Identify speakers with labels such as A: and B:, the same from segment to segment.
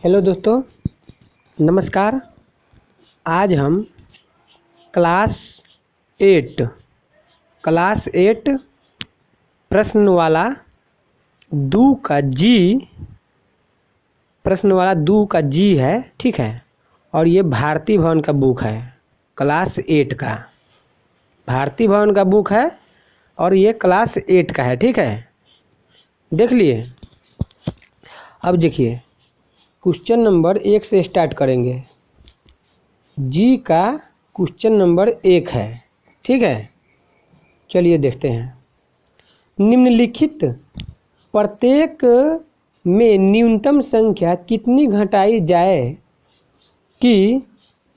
A: Hello दोस्तों, नमस्कार। आज हम क्लास एट प्रश्न वाला दू का जी है, ठीक है। और ये भारती भवन का बुक है, क्लास 8 का भारती भवन का बुक है और ये क्लास 8 का है, ठीक है। देख लिए। अब देखिए, क्वेश्चन नंबर 1 से स्टार्ट करेंगे। जी का क्वेश्चन नंबर 1 है, ठीक है। चलिए देखते हैं। निम्नलिखित प्रत्येक में न्यूनतम संख्या कितनी घटाई जाए कि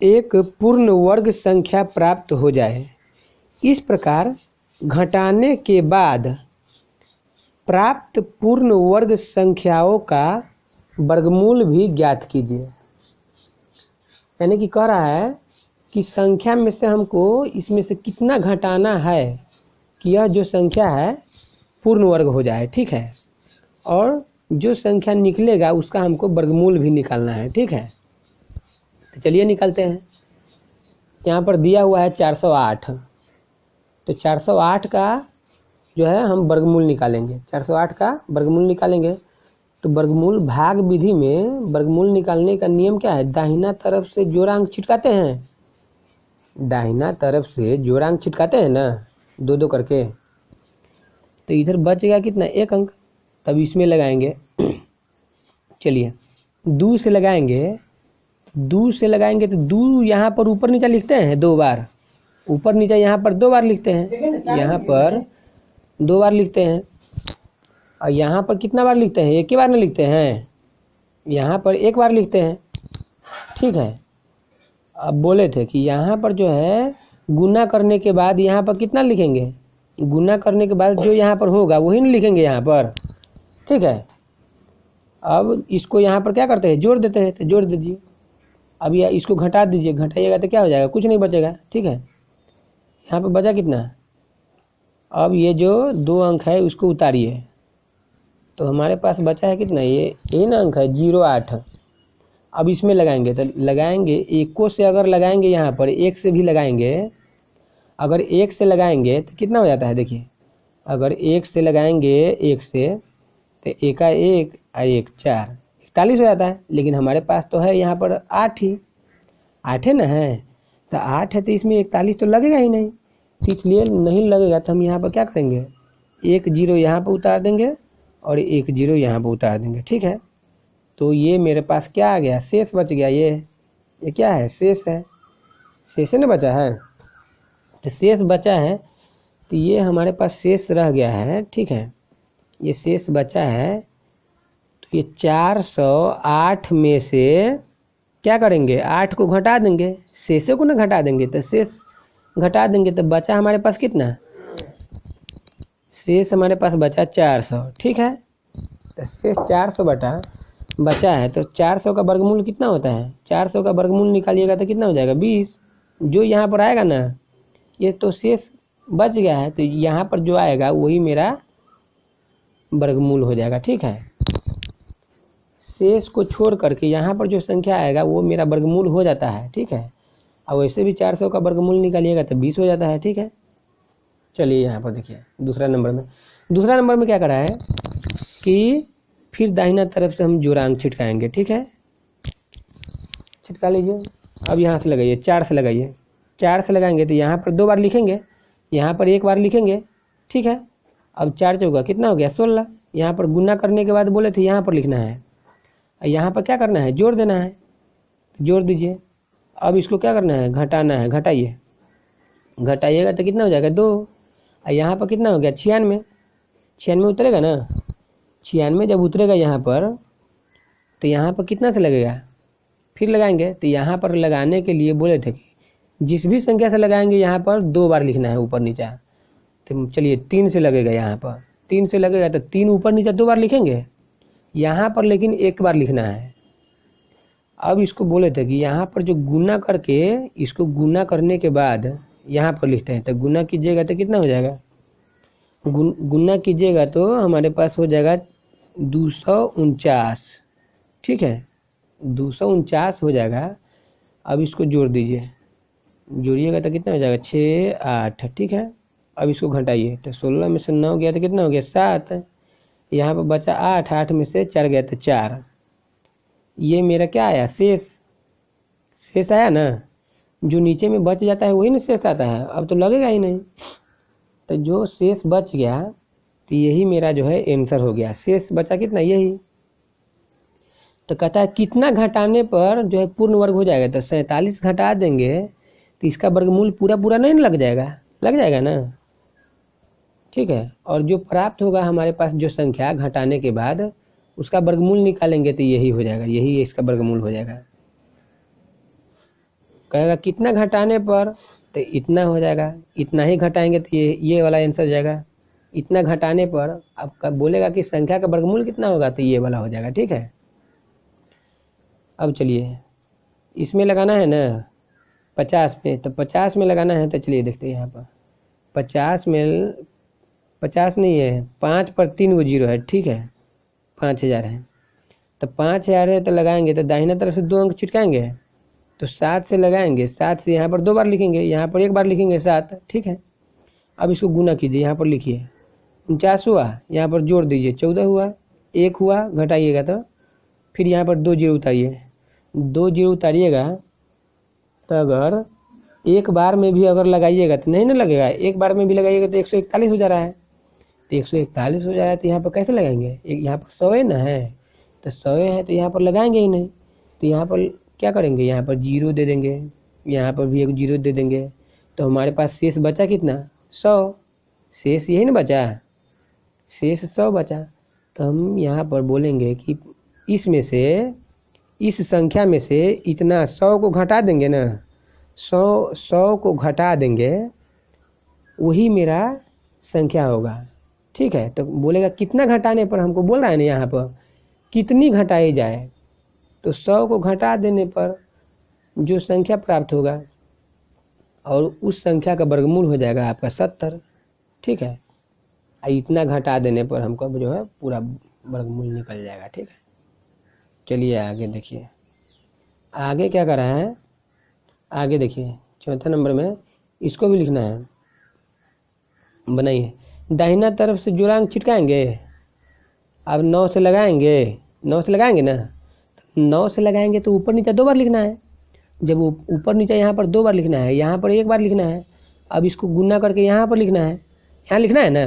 A: एक पूर्ण वर्ग संख्या प्राप्त हो जाए। इस प्रकार घटाने के बाद प्राप्त पूर्ण वर्ग संख्याओं का वर्गमूल भी ज्ञात कीजिए। यानी कि कह रहा है कि संख्या में से हमको इसमें से कितना घटाना है कि यह जो संख्या है पूर्ण वर्ग हो जाए, ठीक है। और जो संख्या निकलेगा उसका हमको वर्गमूल भी निकालना है, ठीक है। तो चलिए निकालते हैं। यहाँ पर दिया हुआ है 408, तो 408 का जो है हम वर्गमूल निकालेंगे। 408 का वर्गमूल निकालेंगे तो वर्गमूल भाग विधि में वर्गमूल निकालने का नियम क्या है? दाहिना तरफ से जोड़ांक छिटकाते हैं, दाहिना तरफ से जोड़ांक छिटकाते हैं ना, दो दो करके। तो इधर बचेगा कितना? 1 अंक। तब इसमें लगाएंगे। चलिए, दू से लगाएंगे तो दू यहाँ पर ऊपर नीचे लिखते हैं 2 बार, ऊपर नीचे यहाँ पर 2 बार लिखते हैं, यहाँ पर 2 बार लिखते हैं। और यहाँ पर कितना बार लिखते हैं? 1 ही बार ना लिखते हैं, यहाँ पर 1 बार लिखते हैं, ठीक है। अब बोले थे कि यहाँ पर जो है गुना करने के बाद यहाँ पर कितना लिखेंगे? गुना करने के बाद जो यहाँ पर होगा वही नहीं लिखेंगे यहाँ पर, ठीक है। अब इसको यहाँ पर क्या करते हैं? जोड़ देते हैं। तो जोड़ दीजिए। अब यह इसको घटा दीजिए, घटाइएगा तो क्या हो जाएगा? कुछ नहीं बचेगा, ठीक है। यहाँ पर बचा कितना? अब ये जो 2 अंक है उसको उतारिए, तो हमारे पास बचा है कितना? ये n अंक है 08। अब इसमें लगाएंगे तो लगाएंगे 1 से, अगर लगाएंगे यहाँ पर 1 से भी लगाएंगे, अगर 1 से लगाएंगे तो कितना हो जाता है? देखिए, अगर 1 से लगाएंगे 1 से तो 1 का 1 और 1 4, 41 हो जाता है। लेकिन हमारे पास तो है यहाँ पर 8 है ना, है तो 8 है, तो इसमें 41 तो लगेगा ही नहीं। तो इसलिए नहीं लगेगा तो हम यहाँ पर क्या करेंगे? 1 0 यहाँ पर उतार देंगे और 1 0 यहाँ पर उतार देंगे, ठीक है। तो ये मेरे पास क्या आ गया? शेष बच गया। ये क्या है? शेष है। शेष ना बचा है, तो शेष बचा है, तो ये हमारे पास शेष रह गया है, ठीक है। ये शेष बचा है, तो ये 408 में से क्या करेंगे? 8 को घटा देंगे, शेषों को ना घटा देंगे, तो शेष घटा देंगे तो बचा हमारे पास कितना? शेष हमारे पास बचा 400, ठीक है। तो शेष 400 बचा है, तो 400 का वर्गमूल कितना होता है? 400 का वर्गमूल निकालिएगा तो कितना हो जाएगा? 20। जो यहाँ पर आएगा ना, ये तो शेष बच गया है, तो यहाँ पर जो आएगा वही मेरा वर्गमूल हो जाएगा, ठीक है। शेष को छोड़ करके यहाँ पर जो संख्या आएगा वो मेरा वर्गमूल हो जाता है, ठीक है। और वैसे भी 400 का वर्गमूल निकालिएगा तो 20 हो जाता है, ठीक है। चलिए यहाँ पर देखिए, दूसरा नंबर में क्या करा है कि फिर दाहिना तरफ से हम जोड़ांक छिटकाएंगे, ठीक है। छिटका लीजिए। अब यहाँ से लगाइए, 4 से लगाइए। 4 से लगाएंगे तो यहाँ पर 2 बार लिखेंगे, यहाँ पर 1 बार लिखेंगे, ठीक है। अब 4 चौका कितना हो गया? 16। यहाँ पर गुना करने के बाद बोले थे यहाँ पर लिखना है, यहाँ पर क्या करना है? जोड़ देना है। जोड़ दीजिए। अब इसको क्या करना है? घटाना है। घटाइए, घटाइएगा तो कितना हो जाएगा? 2। और यहाँ पर कितना हो गया? 96 उतरेगा ना। 96 जब उतरेगा यहाँ पर, तो यहाँ पर कितना से लगेगा? फिर लगाएंगे। तो यहाँ पर लगाने के लिए बोले थे कि जिस भी संख्या से लगाएंगे यहाँ पर 2 बार लिखना है, ऊपर नीचे। तो चलिए 3 से लगेगा, यहाँ पर 3 से लगेगा तो 3 ऊपर नीचे 2 बार लिखेंगे, यहाँ पर लेकिन 1 बार लिखना है। अब इसको बोले थे कि यहाँ पर जो गुना करके, इसको गुना करने के बाद यहाँ पर लिखते हैं, तो गुना कीजिएगा तो कितना हो जाएगा? गुना कीजिएगा तो हमारे पास हो जाएगा 249, ठीक है। 249 हो जाएगा। अब इसको जोड़ दीजिए, जोड़िएगा तो कितना हो जाएगा 6 8, ठीक है। अब इसको घटाइए तो 16 में से 9 गया तो कितना हो गया 7, यहाँ पर बचा 8, 8 में से 4 गया तो 4। ये मेरा क्या आया शेष, शेष आया ना। जो नीचे में बच जाता है वही ना शेष आता है, अब तो लगेगा ही नहीं। तो जो शेष बच गया तो यही मेरा जो है आंसर हो गया। शेष बचा कितना, यही। तो कहता है कितना घटाने पर जो है पूर्ण वर्ग हो जाएगा। तो 47 घटा देंगे तो इसका वर्गमूल पूरा पूरा नहीं लग जाएगा, लग जाएगा ना, ठीक है। और जो प्राप्त होगा हमारे पास जो संख्या घटाने के बाद उसका वर्गमूल निकालेंगे तो यही हो जाएगा, यही इसका वर्गमूल हो जाएगा। कहेगा कितना घटाने पर, तो इतना हो जाएगा। इतना ही घटाएंगे तो ये वाला आंसर हो जाएगा। इतना घटाने पर आपका बोलेगा कि संख्या का वर्गमूल कितना होगा, तो ये वाला हो जाएगा, ठीक है। अब चलिए इसमें लगाना है ना 50 में, तो 50 में लगाना है। तो चलिए देखते हैं यहाँ पर 50 में 50 नहीं है, 5 पर 3 गो जीरो है, ठीक है। 5000 है तो 5000 है तो लगाएंगे तो दाहिना तरफ से 2 अंक छिटकाएंगे तो 7 से लगाएंगे। 7 से यहाँ पर 2 बार लिखेंगे, यहाँ पर 1 बार लिखेंगे 7, ठीक है। अब इसको गुना कीजिए, यहाँ पर लिखिए 49 हुआ, यहाँ पर जोड़ दीजिए 14 हुआ, 1 हुआ, घटाइएगा तो फिर यहाँ पर 2 जीरो उतारिए, 2 जीरो उतारिएगा तो अगर एक बार में भी अगर लगाइएगा तो नहीं ना लगेगा, एक बार में भी लगाइएगा तो 141 हो जा रहा है। तो 141 हो जा रहा है तो यहाँ पर कैसे लगाएंगे, यहाँ पर 100 ना है तो 100 है तो यहाँ पर लगाएंगे ही नहीं। तो यहाँ पर क्या करेंगे, यहाँ पर जीरो दे देंगे, यहाँ पर भी एक जीरो दे देंगे। तो हमारे पास शेष बचा कितना 100, शेष यही ना बचा, शेष 100 बचा। तो हम यहाँ पर बोलेंगे कि इसमें से, इस संख्या में से इतना 100 को घटा देंगे ना, 100 को घटा देंगे, वही मेरा संख्या होगा, ठीक है। तो बोलेगा कितना घटाने पर, हमको बोल रहा है ना यहाँ पर कितनी घटाई जाए, तो 100 को घटा देने पर जो संख्या प्राप्त होगा और उस संख्या का वर्गमूल हो जाएगा आपका 70, ठीक है। इतना घटा देने पर हमको जो है पूरा वर्गमूल निकल जाएगा, ठीक है। चलिए आगे देखिए, आगे क्या कर रहा है, आगे देखिए चौथा नंबर में इसको भी लिखना है। बनाइए, दाहिना तरफ से जोड़ांक छिटकाएंगे, अब 9 से लगाएंगे, 9 से लगाएंगे ना, 9 से लगाएंगे तो ऊपर नीचे 2 बार लिखना है। जब ऊपर नीचे यहाँ पर 2 बार लिखना है, यहाँ पर 1 बार लिखना है। अब इसको गुना करके यहाँ पर लिखना है, यहाँ लिखना है ना।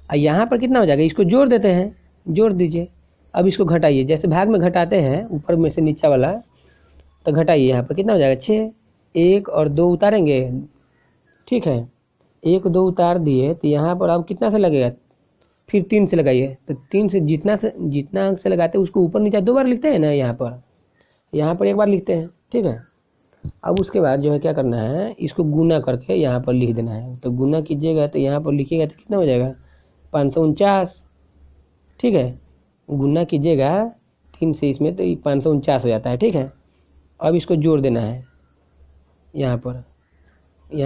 A: और यहाँ पर कितना हो जाएगा, इसको जोड़ देते हैं, जोड़ दीजिए। अब इसको घटाइए, जैसे भाग में घटाते हैं ऊपर में से नीचा वाला, तो घटाइए। यहाँ पर कितना हो जाएगा 6, 1 और 2 उतारेंगे, ठीक है। 1 2 उतार दिए तो यहाँ पर अब कितना से लगेगा, फिर 3 से लगाइए। तो 3 से जितना अंक से लगाते हैं उसको ऊपर नीचे 2 बार लिखते हैं ना, यहाँ पर 1 बार लिखते हैं, ठीक है। अब उसके बाद जो है क्या करना है, इसको गुना करके यहाँ पर लिख देना है। तो गुना कीजिएगा तो यहाँ पर लिखिएगा तो कितना हो जाएगा 549, ठीक है। गुना कीजिएगा 3 से इसमें तो 549 हो जाता है, ठीक है। अब इसको जोड़ देना है, यहाँ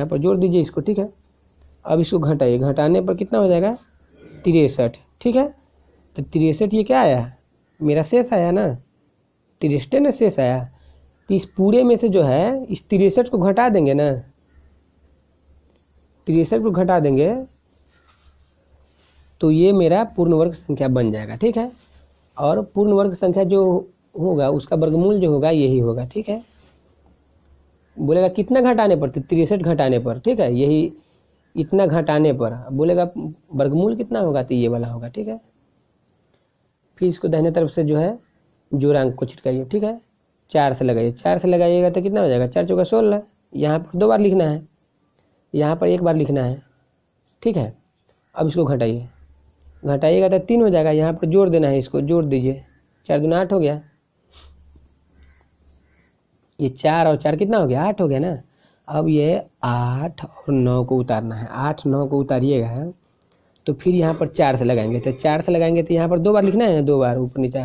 A: पर जोड़ दीजिए इसको, ठीक है। अब इसको घटाइए, घटाने पर कितना हो जाएगा 63, ठीक है। तो 63 ये क्या आया, मेरा शेष आया ना, 63 ना शेष आया। तो इस पूरे में से जो है इस 63 को घटा देंगे ना, 63 को घटा देंगे तो ये मेरा पूर्ण वर्ग संख्या बन जाएगा, ठीक है। और पूर्ण वर्ग संख्या जो होगा उसका वर्गमूल जो होगा यही होगा, ठीक है। बोलेगा कितना घटाने पर, 63 घटाने पर, ठीक है। यही इतना घटाने पर बोलेगा वर्गमूल कितना होगा, तो ये वाला होगा, ठीक है। फिर इसको दाहिने तरफ से जो है जोड़ांक को छिटकाइए, ठीक है। 4 से लगाइए, 4 से लगाइएगा तो कितना हो जाएगा 4 चौका 16। यहाँ पर 2 बार लिखना है, यहाँ पर 1 बार लिखना है, ठीक है। अब इसको घटाइए, घटाइएगा तो 3 हो जाएगा, यहाँ पर जोड़ देना है, इसको जोड़ दीजिए, 4 दूना 8 हो गया। ये 4 और 4 कितना हो गया 8 हो गया ना। अब ये 8 और 9 को उतारना है, 8 9 को उतारिएगा तो फिर यहाँ पर 4 से लगाएंगे। तो 4 से लगाएंगे तो यहाँ पर 2 बार लिखना है, 2 बार ऊपर नीचे,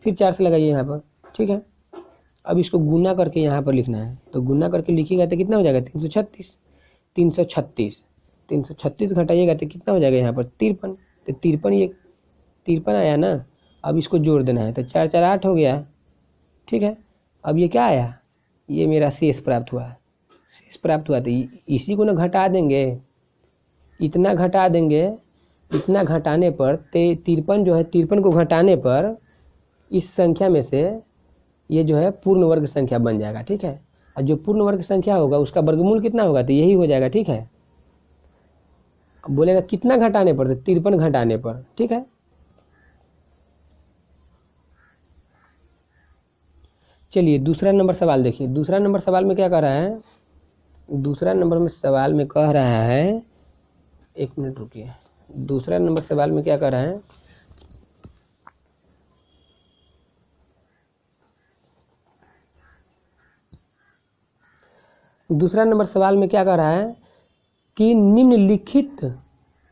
A: फिर 4 से लगाइए यहाँ पर, ठीक है। अब इसको गुना करके यहाँ पर लिखना है। तो गुना करके लिखिएगा तो कितना हो जाएगा 336, 336, 336 घटाइएगा तो कितना हो जाएगा यहाँ पर 53। तो 53 ये 53 आया ना। अब इसको जोड़ देना है, तो 4 4 8 हो गया, ठीक है। अब ये क्या आया, ये मेरा शेष प्राप्त हुआ। शेष प्राप्त हुआ तो इसी को ना घटा देंगे, इतना घटा देंगे, इतना घटाने पर 53 जो है, 53 को घटाने पर इस संख्या में से ये जो है पूर्ण वर्ग संख्या बन जाएगा। ठीक है। और जो पूर्ण वर्ग संख्या होगा उसका वर्गमूल कितना होगा, तो यही हो जाएगा। ठीक है। अब बोलेगा कितना घटाने पर, तो 53 घटाने पर। ठीक है। चलिए दूसरा नंबर सवाल देखिए। दूसरा नंबर सवाल में क्या कह रहा है, दूसरा नंबर में सवाल में कह रहा है, एक मिनट रुकिए। दूसरा नंबर सवाल में क्या कह रहा है, दूसरा नंबर सवाल में क्या कह रहा है कि निम्नलिखित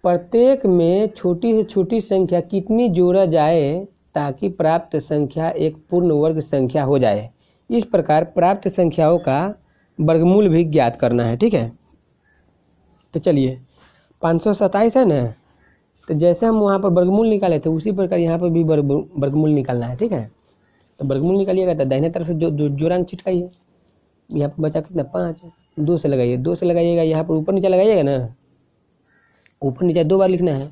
A: प्रत्येक में छोटी से छोटी संख्या कितनी जोड़ा जाए ताकि प्राप्त संख्या एक पूर्ण वर्ग संख्या हो जाए। इस प्रकार प्राप्त संख्याओं का वर्गमूल भी ज्ञात करना है। ठीक है। तो चलिए 527 है ना, तो जैसे हम वहाँ पर वर्गमूल निकाले थे उसी प्रकार यहाँ पर भी वर्गमूल निकालना है। ठीक है। तो वर्गमूल निकालिएगा तो दाहिने तरफ से जो जोड़ांक चिटकाइए। यहाँ पर बचा कितना, 5, 2 से लगाइए, 2 से लगाइएगा। यहाँ पर ऊपर नीचे लगाइएगा ना, ऊपर नीचे 2 बार लिखना है,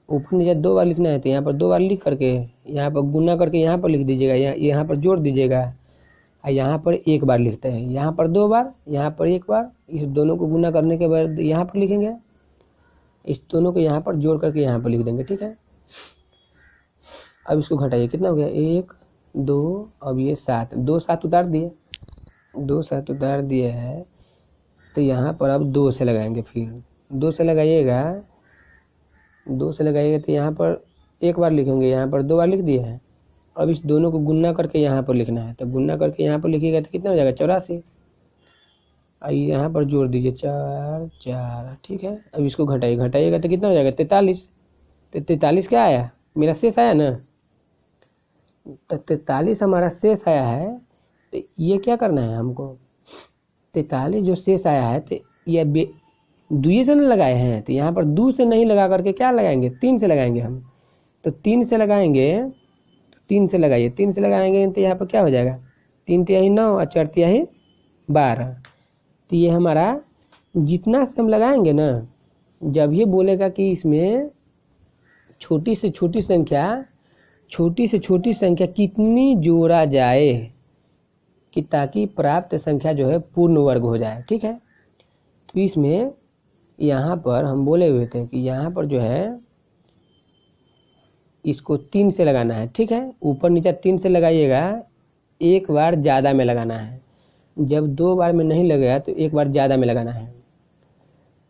A: ऊपर नीचे 2 बार लिखना है। तो यहाँ पर 2 बार लिख करके यहाँ पर गुना करके यहाँ पर लिख दीजिएगा, यहाँ पर जोड़ दीजिएगा। और यहाँ पर 1 बार लिखते हैं, यहाँ पर 2 बार, यहाँ पर 1 बार। इस दोनों को गुना करने के बाद यहाँ पर लिखेंगे, इस दोनों को यहाँ पर जोड़ करके यहाँ पर लिख देंगे। ठीक है। अब इसको घटाइए, कितना हो गया, 1, 2, अब ये 7, 2 7 उतार दिए, 2 7 उतार दिए है। तो यहाँ पर अब 2 से लगाएंगे, फिर 2 से लगाइएगा, 2 से लगाइएगा तो यहाँ पर 1 बार लिखेंगे, यहाँ पर 2 बार लिख दिए हैं। अब इस दोनों को गुना करके यहाँ पर लिखना है, तो गुना करके यहाँ पर लिखिएगा तो कितना हो जाएगा, 84। आइए यहाँ पर जोड़ दीजिए, 4 4। ठीक है। अब इसको घटाइएगा तो कितना हो जाएगा, 43। तो 43 क्या आया, मेरा शेष आया ना, तो 43 हमारा शेष आया है। तो ये क्या करना है हमको, 43 जो शेष आया है, तो ये दुई से नहीं लगाए हैं, तो यहाँ पर 2 से नहीं लगा करके क्या लगाएंगे, 3 से लगाएंगे हम। तो 3 से लगाएंगे, 3 से लगाइए, 3 से लगाएंगे तो यहाँ पर क्या हो जाएगा, 3 तिहाई 9 और 4 तिहाई 12। तो ये हमारा जितना से हम लगाएंगे ना, जब ये बोलेगा कि इसमें छोटी से छोटी संख्या कितनी जोड़ा जाए कि ताकि प्राप्त संख्या जो है पूर्ण वर्ग हो जाए। ठीक है। तो इसमें यहाँ पर हम बोले हुए थे कि यहाँ पर जो है इसको 3 से लगाना है। ठीक है। ऊपर नीचे 3 से लगाइएगा, 1 बार ज़्यादा में लगाना है। जब 2 बार में नहीं लगेगा तो 1 बार ज़्यादा में लगाना है,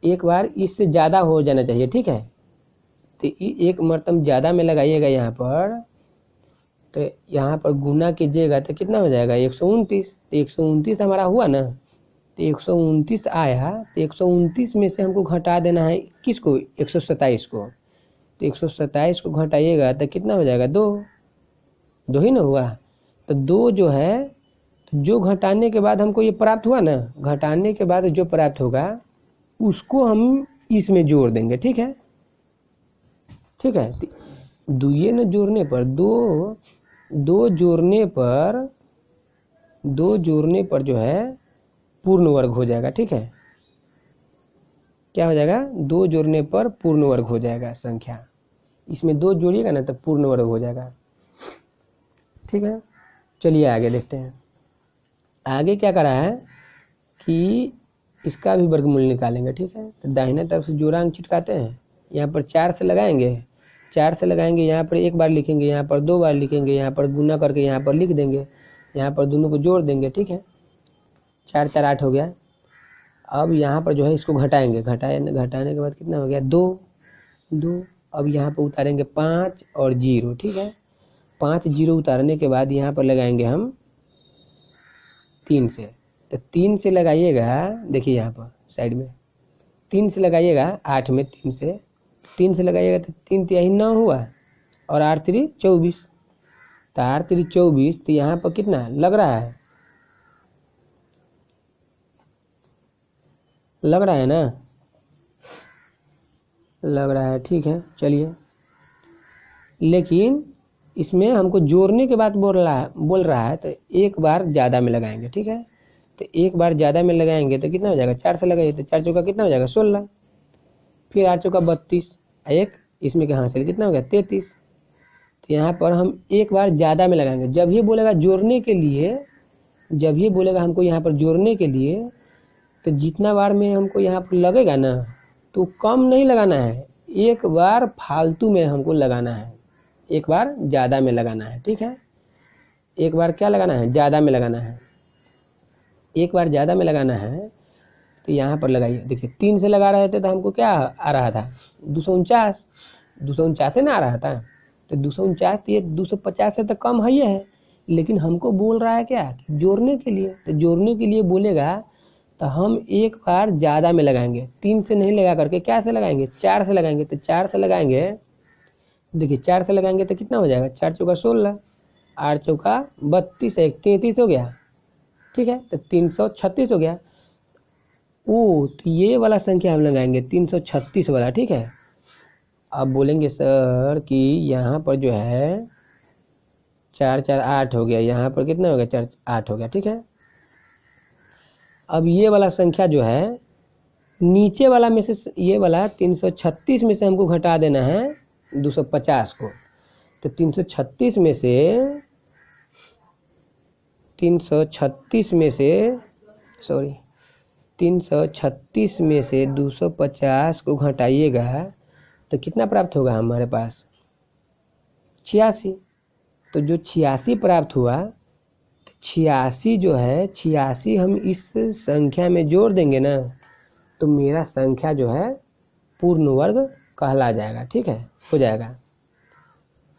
A: 1 बार इससे ज़्यादा हो जाना चाहिए। ठीक है। तो 1 मरतब ज़्यादा में लगाइएगा यहाँ पर, तो यहाँ पर गुना कीजिएगा तो कितना हो जाएगा, 129। तो 129 हमारा हुआ ना, तो 129 आया। तो 129 में से हमको घटा देना है किसको, 127 को। तो 127 को घटाइएगा तो कितना हो जाएगा, 2 ही ना हुआ। तो 2 जो है, तो जो घटाने के बाद हमको ये प्राप्त हुआ ना, घटाने के बाद जो प्राप्त होगा उसको हम इसमें जोड़ देंगे। ठीक है। ठीक है। दुइये न जोड़ने पर, दो जोड़ने पर जो है पूर्ण वर्ग हो जाएगा। ठीक है। क्या हो जाएगा, 2 जोड़ने पर पूर्ण वर्ग हो जाएगा संख्या। इसमें 2 जोड़िएगा ना तो पूर्ण वर्ग हो जाएगा। ठीक है। चलिए आगे देखते हैं। आगे क्या करा है कि इसका भी वर्गमूल निकालेंगे। ठीक है। तो दाहिने तरफ से जोड़ांक चिटकाते हैं, यहाँ पर 4 से लगाएंगे, 4 से लगाएंगे, यहाँ पर 1 बार लिखेंगे, यहाँ पर 2 बार लिखेंगे, यहाँ पर गुना करके यहाँ पर लिख देंगे, यहाँ पर दोनों को जोड़ देंगे। ठीक है। 4 4 8 हो गया। अब यहाँ पर जो है इसको घटाएंगे, घटाने के बाद कितना हो गया, 2। अब यहाँ पर उतारेंगे 5 और 0। ठीक है। 5 0 उतारने के बाद यहाँ पर लगाएंगे हम 3 से। तो 3 से लगाइएगा, देखिए यहाँ पर साइड में 3 से लगाइएगा, 8 में 3 से लगाइएगा तो 3 तिहाई 9 हुआ और 8 3 24। तो 8 3 24। तो यहाँ पर कितना लग रहा है, लग रहा है ना, लग रहा है। ठीक है। चलिए, लेकिन इसमें हमको जोड़ने के बाद बोल रहा है तो एक बार ज़्यादा में लगाएंगे, ठीक है। तो एक बार ज़्यादा में लगाएंगे तो कितना हो जाएगा, 4 से लगाइए तो 4 चौका कितना हो जाएगा 16, फिर 8 चौका 32, एक इसमें के हासिल कितना हो गया 33। तो यहाँ पर हम एक बार ज़्यादा में लगाएंगे। जब ये बोलेगा जोड़ने के लिए, जब ये बोलेगा हमको यहाँ पर जोड़ने के लिए, तो जितना बार में हमको यहाँ पर लगेगा ना तो कम नहीं लगाना है, एक बार फालतू में हमको लगाना है, एक बार ज़्यादा में लगाना है, ठीक है। एक बार क्या लगाना है, ज़्यादा में लगाना है। एक बार ज़्यादा में लगाना है तो यहाँ पर लगाइए। देखिए 3 से लगा रहे थे तो हमको क्या आ रहा था 249 ना आ रहा था। तो 249 ये 250 से तो कम है, लेकिन हमको बोल रहा है क्या, जोड़ने के लिए। तो जोड़ने के लिए बोलेगा तो हम एक बार ज़्यादा में लगाएंगे, 3 से नहीं लगा करके क्या से लगाएंगे, 4 से लगाएंगे। तो 4 से लगाएंगे, देखिए 4 से लगाएंगे तो कितना हो जाएगा, 4 चौका 16, 8 चौका 32, 1 33 हो गया, ठीक है। तो 336 हो गया। तो ये वाला संख्या हम लगाएंगे 336 वाला, ठीक है। अब बोलेंगे सर कि यहाँ पर जो है 4 4 8 हो गया, यहाँ पर कितना हो गया 4 8 हो गया, ठीक है। अब ये वाला संख्या जो है नीचे वाला में से, ये वाला 336 में से हमको घटा देना है 250 को। तो 336 में से 336 में से 250 को घटाइएगा तो कितना प्राप्त होगा हमारे पास, 86। तो जो 86 प्राप्त हुआ, 86 जो है 86 हम इस संख्या में जोड़ देंगे ना तो मेरा संख्या जो है पूर्ण वर्ग कहला जाएगा, ठीक है, हो जाएगा,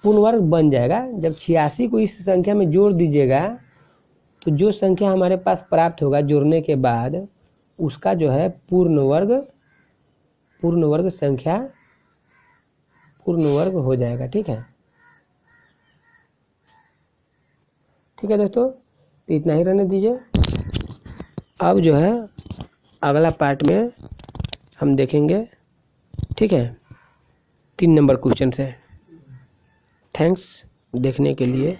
A: पूर्ण वर्ग बन जाएगा। जब 86 को इस संख्या में जोड़ दीजिएगा तो जो संख्या हमारे पास प्राप्त होगा जोड़ने के बाद उसका जो है पूर्ण वर्ग संख्या पूर्ण वर्ग हो जाएगा, ठीक है। ठीक है दोस्तों, तो इतना ही रहने दीजिए। अब जो है अगला पार्ट में हम देखेंगे, ठीक है, 3 नंबर क्वेश्चन से। थैंक्स देखने के लिए।